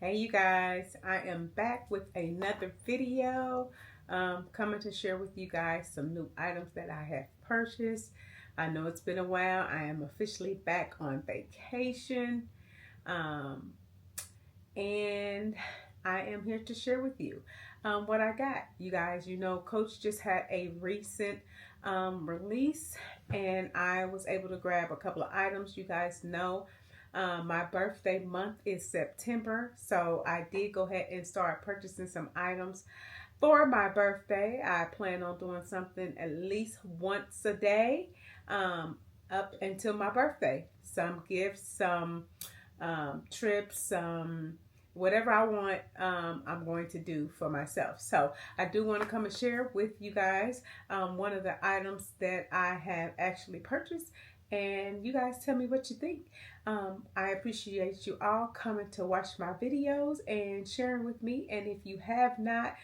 Hey you guys, I am back with another video coming to share with you guys some new items that I have purchased. I know it's been a while. I am officially back on vacation and I am here to share with you what I got. You guys, you know, Coach just had a recent release and I was able to grab a couple of items. You guys know my birthday month is September, so I did go ahead and start purchasing some items for my birthday. I plan on doing something at least once a day up until my birthday. Some gifts, some trips, whatever I want, I'm going to do for myself. So I do want to come and share with you guys one of the items that I have actually purchased, and you guys tell me what you think. I appreciate you all coming to watch my videos and sharing with me. And if you have not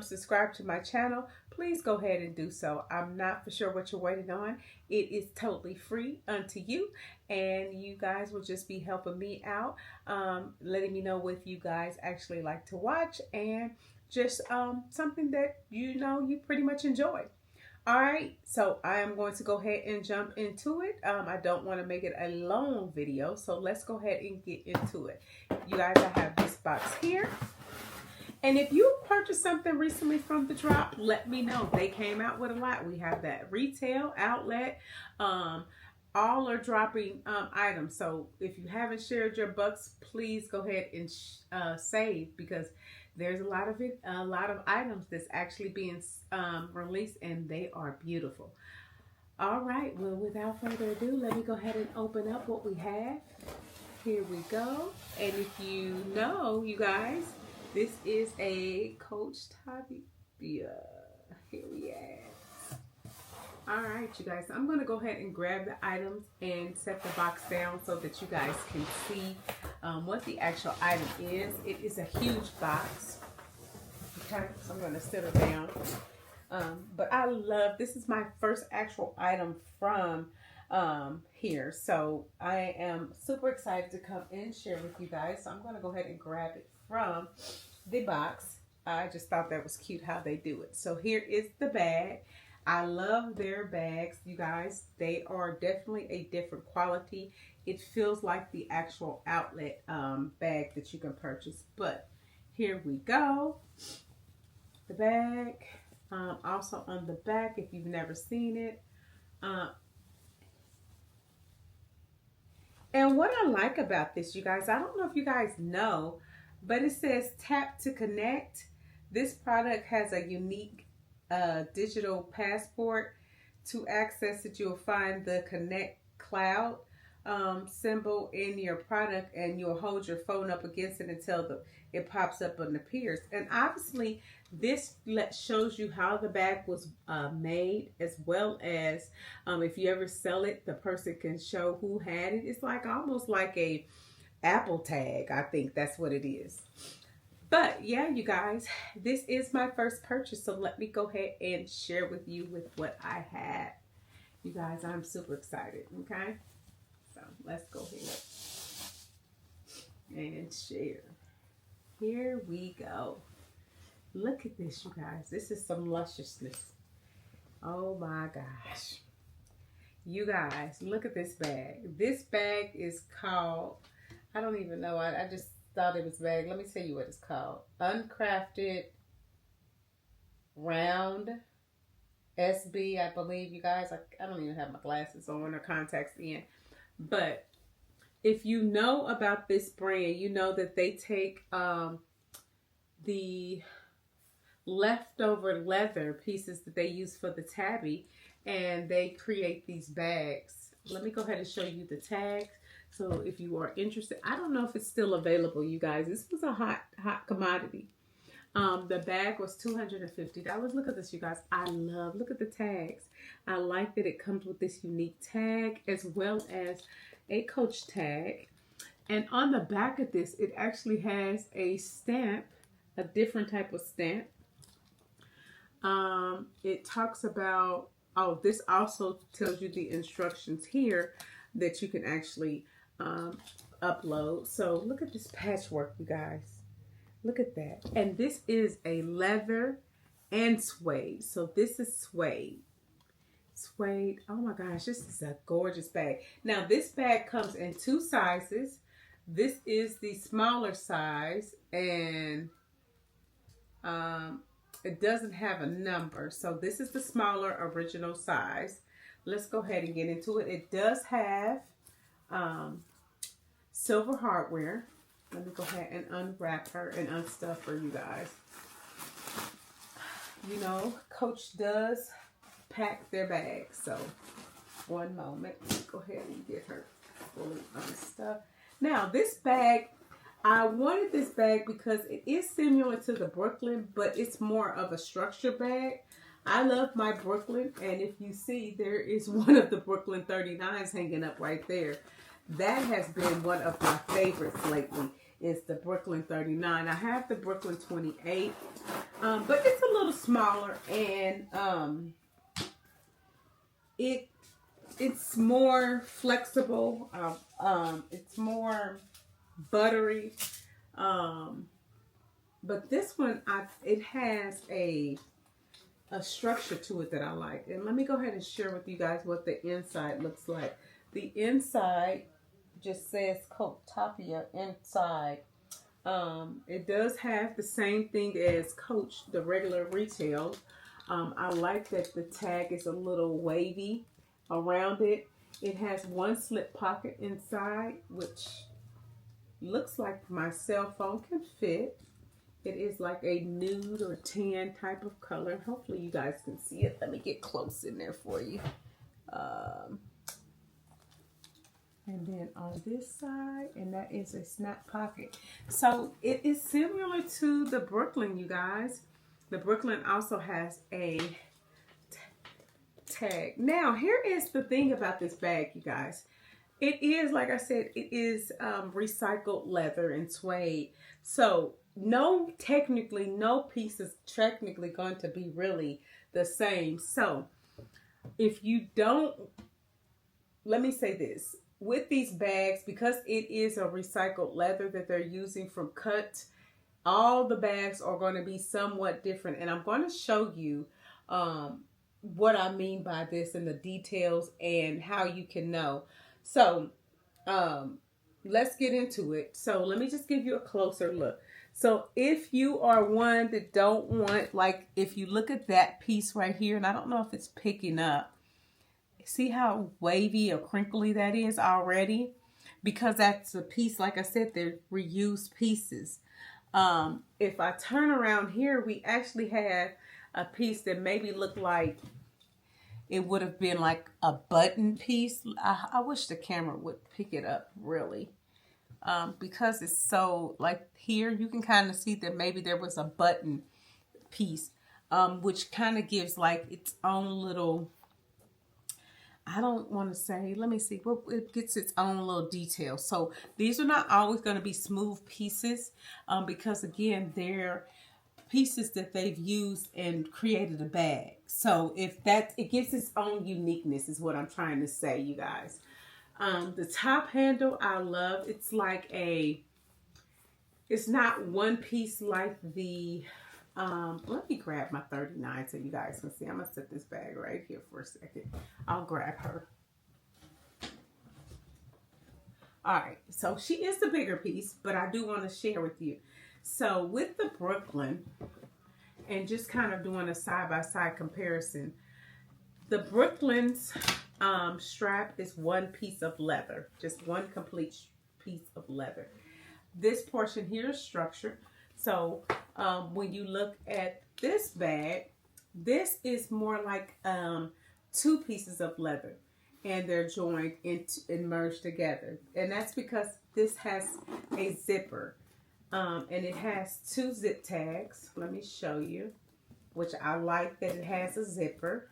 subscribed to my channel, please go ahead and do so. I'm not for sure what you're waiting on. It is totally free unto you, and you guys will just be helping me out, letting me know what you guys actually like to watch, and just something that you know you pretty much enjoy. All right, so I am going to go ahead and jump into it. I don't want to make it a long video, so let's go ahead and get into it. You guys, I have this box here. And if you purchased something recently from the drop, let me know. They came out with a lot. We have that retail, outlet, all are dropping items. So if you haven't shared your bucks, please go ahead and save, because there's a lot of items that's actually being released, and they are beautiful. All right, well, without further ado, let me go ahead and open up what we have. Here we go. And if you know, you guys, this is a Coachtopia. Here we are. All right, you guys, I'm going to go ahead and grab the items and set the box down so that you guys can see what the actual item is. It is a huge box. Okay, so I'm going to set it down. But I love, this is my first actual item from here. So I am super excited to come and share with you guys. So I'm going to go ahead and grab it from the box. I just thought that was cute how they do it. So here is the bag. I love their bags, you guys. They are definitely a different quality. It feels like the actual outlet bag that you can purchase. But here we go. The bag. Also on the back, if you've never seen it. And what I like about this, you guys, I don't know if you guys know, but it says tap to connect. This product has a unique digital passport. To access it, you'll find the connect cloud symbol in your product, and you'll hold your phone up against it until it pops up and appears. And obviously this shows you how the bag was made, as well as if you ever sell it, the person can show who had it. It's like almost like a Apple tag. I think that's what it is. But yeah, you guys, this is my first purchase, so let me go ahead and share with you with what I have. You guys, I'm super excited, okay? So let's go ahead and share. Here we go. Look at this, you guys. This is some lusciousness. Oh my gosh. You guys, look at this bag. This bag is called, I don't even know, I just thought it was bag. Let me tell you what it's called. Uncrafted Round SB, I believe, you guys. I don't even have my glasses on or contacts in. But if you know about this brand, you know that they take the leftover leather pieces that they use for the tabby, and they create these bags. Let me go ahead and show you the tags. So if you are interested, I don't know if it's still available, you guys. This was a hot commodity. The bag was $250. Look at this, you guys. Look at the tags. I like that it comes with this unique tag, as well as a Coach tag. And on the back of this, it actually has a stamp, a different type of stamp. It talks about, oh, this also tells you the instructions here that you can actually upload. So look at this patchwork, you guys. Look at that. And this is a leather and suede. So this is suede. Suede. Oh my gosh, this is a gorgeous bag. Now this bag comes in 2 sizes. This is the smaller size, and it doesn't have a number. So this is the smaller original size. Let's go ahead and get into it. It does have silver hardware. Let me go ahead and unwrap her and unstuff her, you guys. You know, Coach does pack their bags. So one moment. Go ahead and get her fully unstuffed. Now this bag, I wanted this bag because it is similar to the Brooklyn, but it's more of a structure bag. I love my Brooklyn, and if you see, there is one of the Brooklyn 39s hanging up right there. That has been one of my favorites lately, is the Brooklyn 39. I have the Brooklyn 28, but it's a little smaller, and it's more flexible. It's more buttery. But this one, it has a structure to it that I like. And let me go ahead and share with you guys what the inside looks like. The inside just says Coachtopia inside. It does have the same thing as Coach, the regular retail. I like that the tag is a little wavy around it. It has one slip pocket inside, which looks like my cell phone can fit. It is like a nude or tan type of color. Hopefully you guys can see it. Let me get close in there for you. And then on this side, and that is a snap pocket. So it is similar to the Brooklyn, you guys. The Brooklyn also has a tag. Now, here is the thing about this bag, you guys. It is, like I said, it is recycled leather and suede. So no piece is technically going to be really the same. So if you don't, let me say this. With these bags, because it is a recycled leather that they're using from cut, all the bags are going to be somewhat different. And I'm going to show you what I mean by this and the details and how you can know. So let's get into it. So let me just give you a closer look. So if you are one that don't want, like if you look at that piece right here, and I don't know if it's picking up, see how wavy or crinkly that is already? Because that's a piece, like I said, they're reused pieces. If I turn around here, we actually have a piece that maybe looked like it would have been like a button piece. I wish the camera would pick it up really. Because it's so, like here, you can kind of see that maybe there was a button piece, which kind of gives like its own little, I don't want to say, let me see, well, it gets its own little detail. So these are not always going to be smooth pieces, because again, they're pieces that they've used and created a bag. So if that, it gives its own uniqueness is what I'm trying to say, you guys. The top handle I love. It's like it's not one piece like the, let me grab my 39 so you guys can see. I'm going to set this bag right here for a second. I'll grab her. All right, so she is the bigger piece, but I do want to share with you. So with the Brooklyn, and just kind of doing a side-by-side comparison, the Brooklyn's strap is one piece of leather, just one complete piece of leather. This portion here is structured. So when you look at this bag, this is more like 2 pieces of leather, and they're joined and merged together. And that's because this has a zipper, and it has 2 zip tags. Let me show you, which I like that it has a zipper.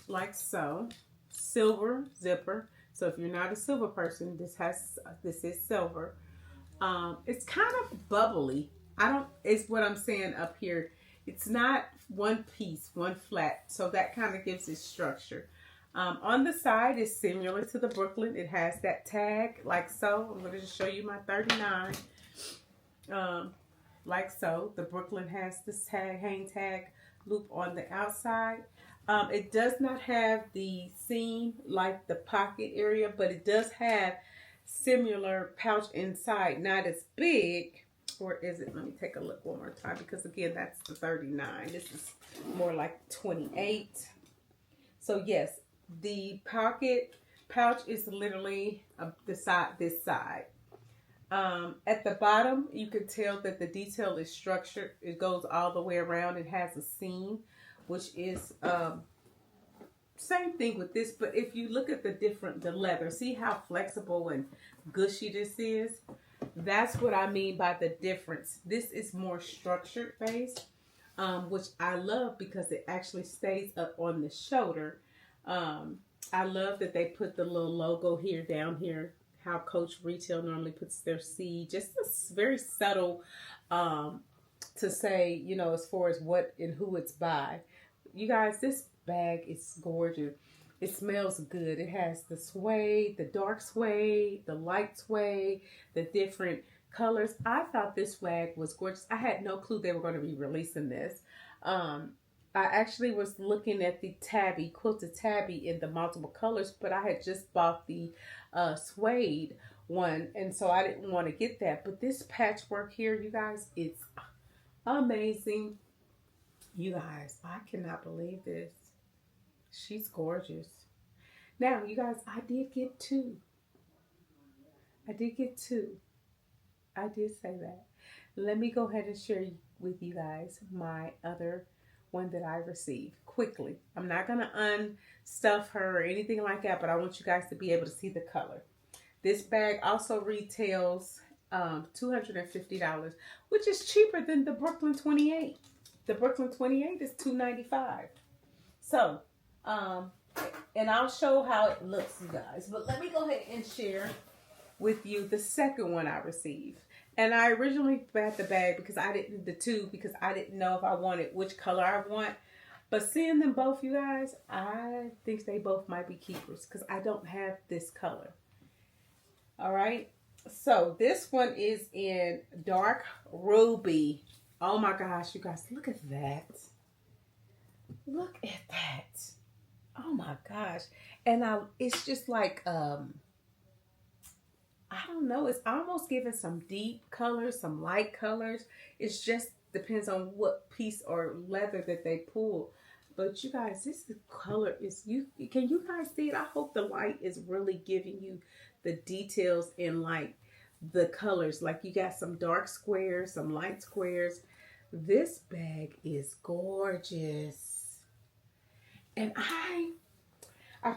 Like so, silver zipper. So if you're not a silver person, this is silver. It's kind of bubbly. It's what I'm saying up here. It's not one piece, one flat. So that kind of gives it structure. On the side is similar to the Brooklyn. It has that tag like so. I'm going to just show you my 39. Like so. The Brooklyn has this tag, hang tag loop on the outside. It does not have the seam like the pocket area, but it does have similar pouch inside. Not as big, or is it? Let me take a look one more time, because again, that's the 39. This is more like 28. So yes, the pocket pouch is literally this side. At the bottom, you can tell that the detail is structured. It goes all the way around. It has a seam, which is same thing with this. But if you look at the leather, see how flexible and gushy this is? That's what I mean by the difference. This is more structured based, which I love because it actually stays up on the shoulder. I love that they put the little logo here, down here, how Coach Retail normally puts their C. Just a very subtle to say, you know, as far as what and who it's by. You guys, this bag is gorgeous. It smells good. It has the suede, the dark suede, the light suede, the different colors. I thought this swag was gorgeous. I had no clue they were going to be releasing this. I actually was looking at the tabby, quilted tabby in the multiple colors, but I had just bought the suede one, and so I didn't want to get that. But this patchwork here, you guys, it's amazing. You guys, I cannot believe this. She's gorgeous. Now, you guys, I did get two. I did say that. Let me go ahead and share with you guys my other one that I received quickly. I'm not going to unstuff her or anything like that, but I want you guys to be able to see the color. This bag also retails $250, which is cheaper than the Brooklyn 28. The Brooklyn 28 is $295. So, and I'll show how it looks, you guys. But let me go ahead and share with you the second one I received. And I originally bought the bag because I didn't know if I wanted which color I want. But seeing them both, you guys, I think they both might be keepers because I don't have this color. All right. So this one is in dark ruby. Oh my gosh, you guys, look at that. Look at that. Oh my gosh. And it's just like, I don't know. It's almost giving some deep colors, some light colors. It's just depends on what piece or leather that they pull. But you guys, this color is, can you guys see it? I hope the light is really giving you the details in like the colors. Like you got some dark squares, some light squares. This bag is gorgeous. And I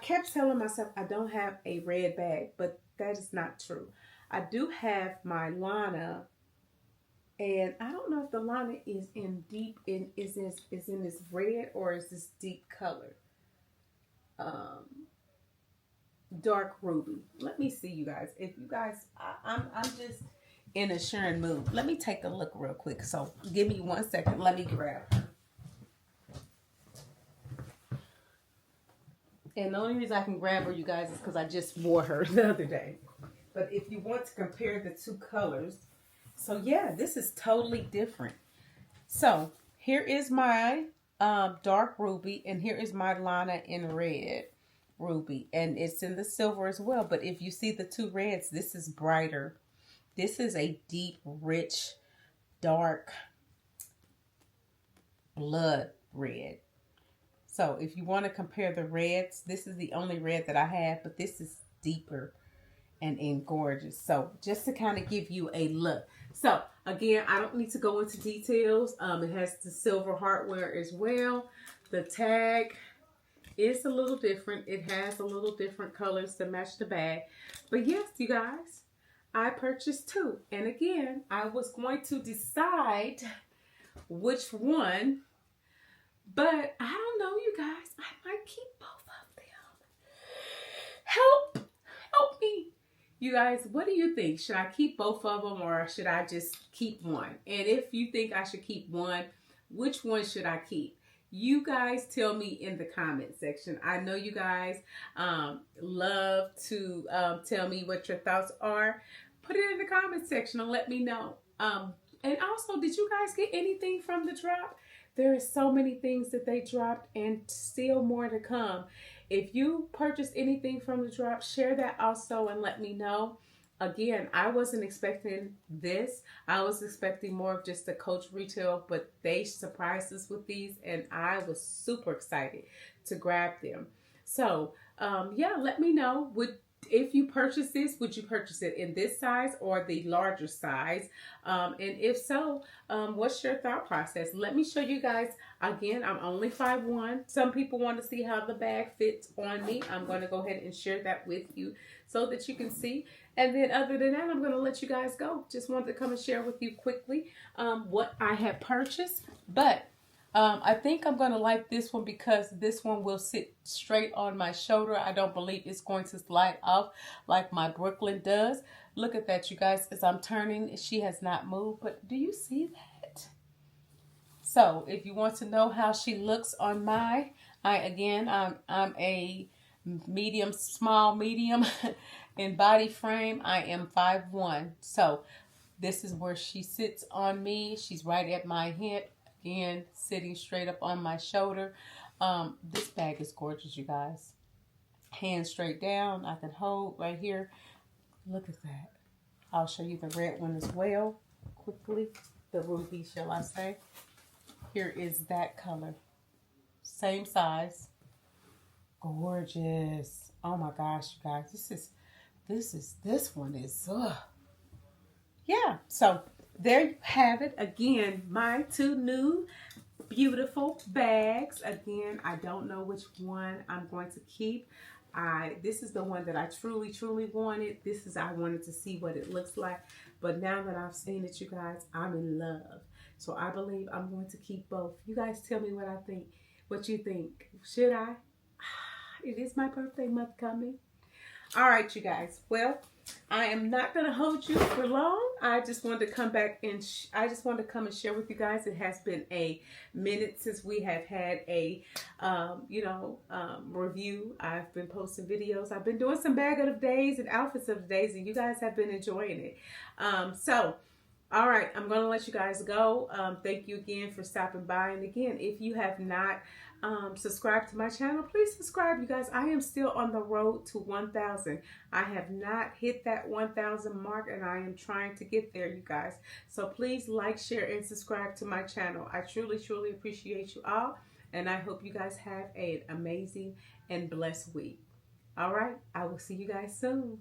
kept telling myself I don't have a red bag, but that is not true. I do have my Lana, and I don't know if the Lana is in this red or is this deep color. Dark ruby. Let me see, you guys. If you guys, I'm just in a sharing mood. Let me take a look real quick. So give me 1 second. Let me grab her. And the only reason I can grab her, you guys, is because I just wore her the other day. But if you want to compare the two colors, so yeah, this is totally different. So here is my dark ruby, and here is my Lana in red ruby, and it's in the silver as well. But if you see the two reds, this is brighter. This is a deep, rich, dark blood red. So if you want to compare the reds, this is the only red that I have, but this is deeper and gorgeous. So just to kind of give you a look. So again, I don't need to go into details. It has the silver hardware as well. The tag is a little different. It has a little different colors to match the bag. But yes, you guys, I purchased two. And again, I was going to decide which one. But I don't know, you guys. I might keep both of them. Help me. You guys, what do you think? Should I keep both of them or should I just keep one? And if you think I should keep one, which one should I keep? You guys tell me in the comment section. I know you guys love to tell me what your thoughts are. Put it in the comment section and let me know. And also, did you guys get anything from the drop? There are so many things that they dropped and still more to come. If you purchased anything from the drop, share that also and let me know. Again, I wasn't expecting this. I was expecting more of just the Coach retail, but they surprised us with these, and I was super excited to grab them. So, yeah, let me know. If you purchase this, would you purchase it in this size or the larger size? And if so, what's your thought process? Let me show you guys. Again, I'm only 5'1". Some people want to see how the bag fits on me. I'm going to go ahead and share that with you so that you can see. And then other than that, I'm going to let you guys go. Just wanted to come and share with you quickly what I have purchased. But I think I'm going to like this one because this one will sit straight on my shoulder. I don't believe it's going to slide off like my Brooklyn does. Look at that, you guys. As I'm turning, she has not moved. But do you see that? So if you want to know how she looks on I'm a medium, small, medium in body frame. I am 5'1". So this is where she sits on me. She's right at my hip. Again, sitting straight up on my shoulder. This bag is gorgeous, you guys. Hands straight down. I can hold right here. Look at that. I'll show you the red one as well quickly. The ruby, shall I say. Here is that color. Same size. Gorgeous. Oh my gosh, you guys. This one is, yeah. So there you have it. Again, my two new beautiful bags. Again, I don't know which one I'm going to keep. This is the one that I truly wanted. I wanted to see what it looks like. But now that I've seen it, you guys, I'm in love. So I believe I'm going to keep both. You guys tell me what I think. What you think. Should I? It is my birthday month coming. All right, you guys. Well, I am not going to hold you for long. I just wanted to come back and come and share with you guys. It has been a minute since we have had a, review. I've been posting videos. I've been doing some bag of the days and outfits of the days, and you guys have been enjoying it. All right, I'm going to let you guys go. Thank you again for stopping by. And again, if you have not subscribed to my channel, please subscribe, you guys. I am still on the road to 1,000. I have not hit that 1,000 mark, and I am trying to get there, you guys. So please like, share, and subscribe to my channel. I truly appreciate you all, and I hope you guys have an amazing and blessed week. All right, I will see you guys soon.